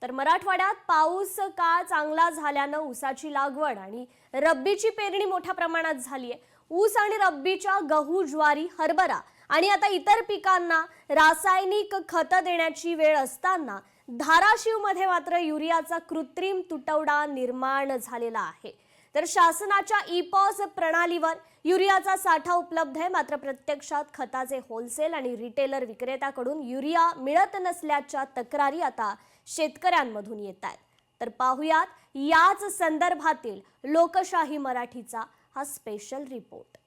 तर मराठवाड्यात पाऊस का चांगला झाल्यानं ऊसाची लागवड आणि रब्बीची पेरणी मोठ्या प्रमाणात झाली आहे। ऊस आणि रब्बीच्या गहू, ज्वारी, हरभरा आणि आता इतर पिकांना रासायनिक खत देण्याची वेळ असताना धाराशिवमध्ये मात्र युरियाचा कृत्रिम तुटवडा निर्माण झालेला आहे। तर शासनाच्या ई-पॉस प्रणालीवर युरियाचा साठा उपलब्ध आहे, मात्र प्रत्यक्षात खताचे होलसेल आणि रिटेलर विक्रेत्याकडून युरिया मिळत नसल्याच्या तक्रारी आता शेतकऱ्यांमधून येत आहेत। तर पाहुयात याच संदर्भातील लोकशाही मराठीचा हा स्पेशल रिपोर्ट।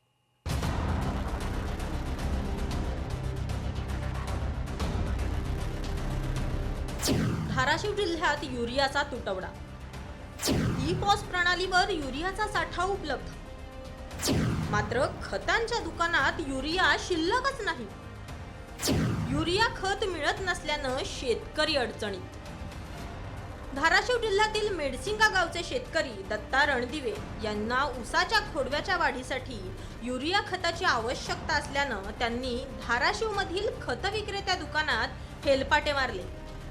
धाराशिव जिल्ह्यात युरियाचा तुटवडा। ई-पॉस प्रणालीवर युरियाचा साठा उपलब्ध, मात्र खतांच्या दुकानात युरिया शिल्लकच नाही। युरिया खत मिळत नसल्यानं शेतकरी अडचणीत। धाराशिव जिल्ह्यातील मेडसिंगा गावचे शेतकरी दत्ता रणदिवे यांना ऊसाच्या खोडव्याच्या वाढीसाठी युरिया खताची आवश्यकता असल्यानं त्यांनी धाराशिवमधील खत विक्रेत्या दुकानात हेलपाटे मारले,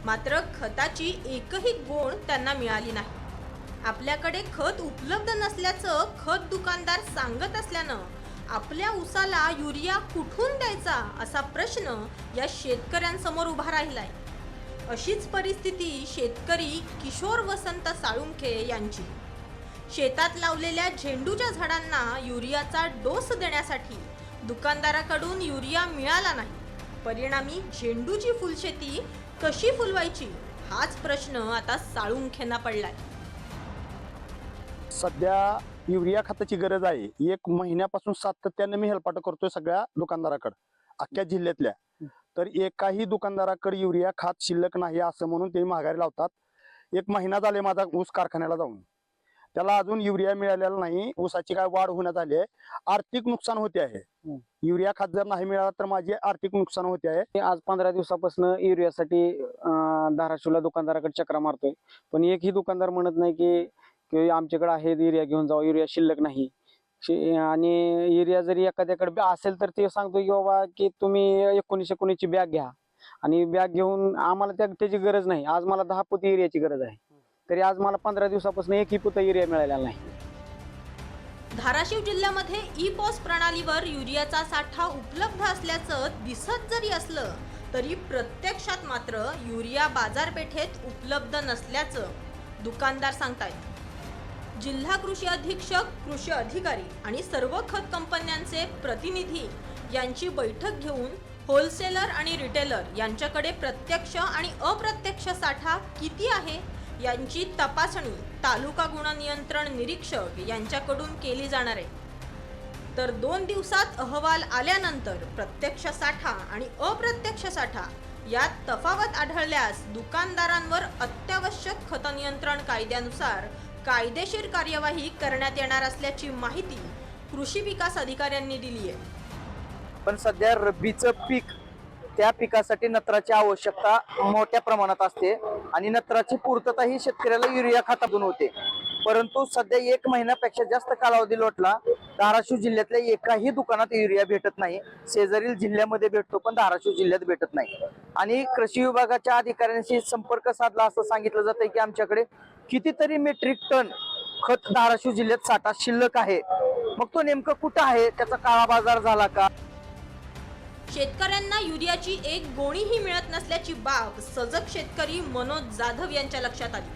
मात्र खताची एकही गोण त्यांना मिळाली नाही। आपल्याकडे खत उपलब्ध नसल्याचं खत दुकानदार सांगत असल्यानं आपल्या ऊसाला युरिया कुठून द्यायचा असा प्रश्न या शेतकऱ्यांसमोर उभा राहिलाय। अशीच परिस्थिती शेतकरी किशोर वसंत साळुंखे यांची। शेतात लावलेल्या झेंडूच्या झाडांना युरियाचा डोस देण्यासाठी दुकानदाराकडून युरिया मिळाला नाही। परिणामी झेंडूची फुलशेती कशी फुलवायची हाच प्रश्न आता साळुंखेंना पडलाय। सध्या युरिया खताची गरज आहे। एक महिन्यापासून सातत्याने मी हेलपाट करतोय सगळ्या दुकानदाराकडे अख्ख्या जिल्ह्यातल्या। तर एकाही दुकानदाराकडे युरिया खत शिल्लक नाही असं म्हणून ते माघारी लावतात। एक महिना झाले माझा ऊस कारखान्याला जाऊन, त्याला अजून युरिया मिळालेला नाही। ऊसाची काय वाढ होण्यात आली आहे, आर्थिक नुकसान होते आहे। युरिया खत जर नाही मिळाला तर माझे आर्थिक नुकसान होते आहे। आज 15 दिवसापासून युरियासाठी धाराशिवला दुकानदाराकडे चक्रा मारतोय, पण एकही दुकानदार म्हणत नाही की आमच्याकडे आहे युरिया घेऊन जावा, युरिया शिल्लक नाही। आणि युरिया जरी एखाद्याकडे असेल तर ते सांगतो की बाबा की तुम्ही 19 ची बॅग घ्या, आणि बॅग घेऊन आम्हाला त्याची गरज नाही। आज मला 10 पोती युरियाची गरज आहे, तरी आज मला 15 दिवसापासून एकही पोत युरिया मिळालेला नाही। धाराशिव जिल्ह्यामध्ये ई-पॉस प्रणालीवर युरियाचा साठा उपलब्ध असल्याचं दिसत जरी असलं तरी प्रत्यक्षात मात्र युरिया बाजारपेठेत उपलब्ध नसल्याचं दुकानदार सांगतायत। जिल्हा कृषी अधीक्षक, कृषी अधिकारी आणि सर्व खत कंपन्यांचे प्रतिनिधी यांची बैठक घेऊन होलसेलर आणि रिटेलर यांच्याकडे प्रत्यक्ष आणि अप्रत्यक्ष साठा किती आहे यांची तपासणी तालुका गुणनियंत्रण निरीक्षक यांच्याकडून केली जाणार आहे। तर 2 दिवसात अहवाल आल्यानंतर प्रत्यक्ष साठा आणि अप्रत्यक्ष साठा यात तफावत आढळल्यास दुकानदारांवर अत्यावश्यक खत नियंत्रण कायद्यानुसार कायदेशीर कार्यवाही करण्यात येणार असल्याची माहिती कृषी विकास अधिकाऱ्यांनी दिली आहे। पण सध्या रब्बीचं पीक, त्या पिकासाठी नत्राची आवश्यकता मोठ्या प्रमाणात असते आणि नत्राची पूर्तता ही शेतकऱ्याला युरिया खतातून होते। परंतु सध्या 1 महिन्यापेक्षा जास्त कालावधी लोटला, धाराशिव जिल्ह्यातल्या एकाही दुकानात युरिया भेटत नाही। शेजारील जिल्ह्यामध्ये भेटतो पण धाराशिव जिल्ह्यात भेटत नाही। आणि कृषी विभागाच्या अधिकाऱ्यांशी संपर्क साधला असं सांगितलं जातंय की आमच्याकडे कितीतरी मेट्रिक टन खत धाराशिव जिल्ह्यात साठा शिल्लक आहे। मग तो नेमकं कुठं आहे, त्याचा काळा बाजार झाला का? शेतकऱ्यांना युरियाची एक गोणीही मिळत नसल्याची बाब सजग शेतकरी मनोज जाधव यांच्या लक्षात आली।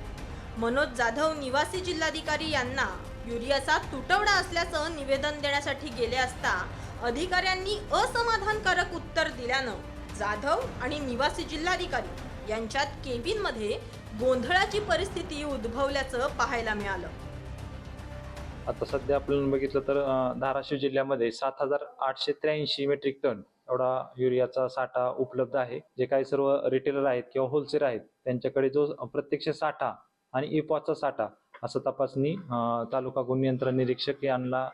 मनोज जाधव निवासी जिल्हाधिकारी यांना युरियाचा तुटवडा असल्याचं निवेदन देण्यासाठी गेले असता अधिकाऱ्यांनी असमाधानकारक उत्तर दिल्यानं जाधव आणि निवासी जिल्हाधिकारी यांच्यात केबिनमध्ये गोंधळाची परिस्थिती उद्भवल्याचं पाहायला मिळालं। आता सध्या आपण बघितलं तर धाराशिव जिल्ह्यामध्ये 7883 मेट्रिक टन एवढा युरियाचा साठा उपलब्ध आहे। जे काही सर्व रिटेलर आहेत किंवा होलसेलर आहेत त्यांच्याकडे जो प्रत्यक्ष साठा आणि ई-पॉसचा साठा असं तपासणी तालुका गुण नियंत्रण निरीक्षक यांना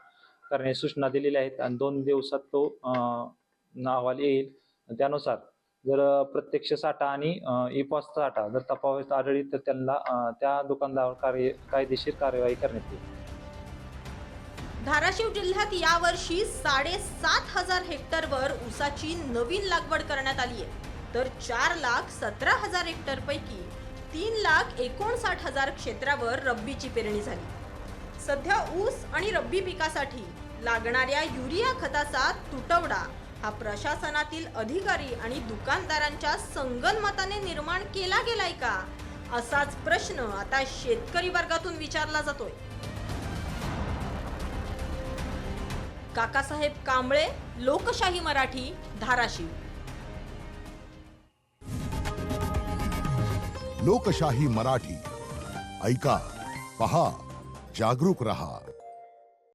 करण्याची सूचना दिलेल्या आहेत आणि 2 दिवसात तो अहवाल येईल। त्यानुसार जर प्रत्यक्ष साठा आणि ई-पॉसचा साठा जर तफावत आढळली तर त्यांना त्या दुकानदारावर कायदेशीर कार्यवाही करण्यात येईल। धाराशिव जिल्ह्यात यावर्षी 7,500 हेक्टरवर ऊसाची नवीन लागवड करण्यात आली आहे, तर 4,17,000 हेक्टर पैकी 3,59,000 क्षेत्रावर रब्बीची पेरणी झाली. सध्या ऊस आणि रब्बी पिकासाठी लागणाऱ्या युरिया खताचा तुटवडा हा प्रशासनातील अधिकारी आणि दुकानदारांच्या संगनमताने निर्माण केला गेलाय का, असाच प्रश्न आता शेतकरी वर्गातून विचारला जातोय. काकासाहेब कांबळे, लोकशाही मराठी, धाराशिव. लोकशाही मराठी ऐका, पहा, जागरूक रहा.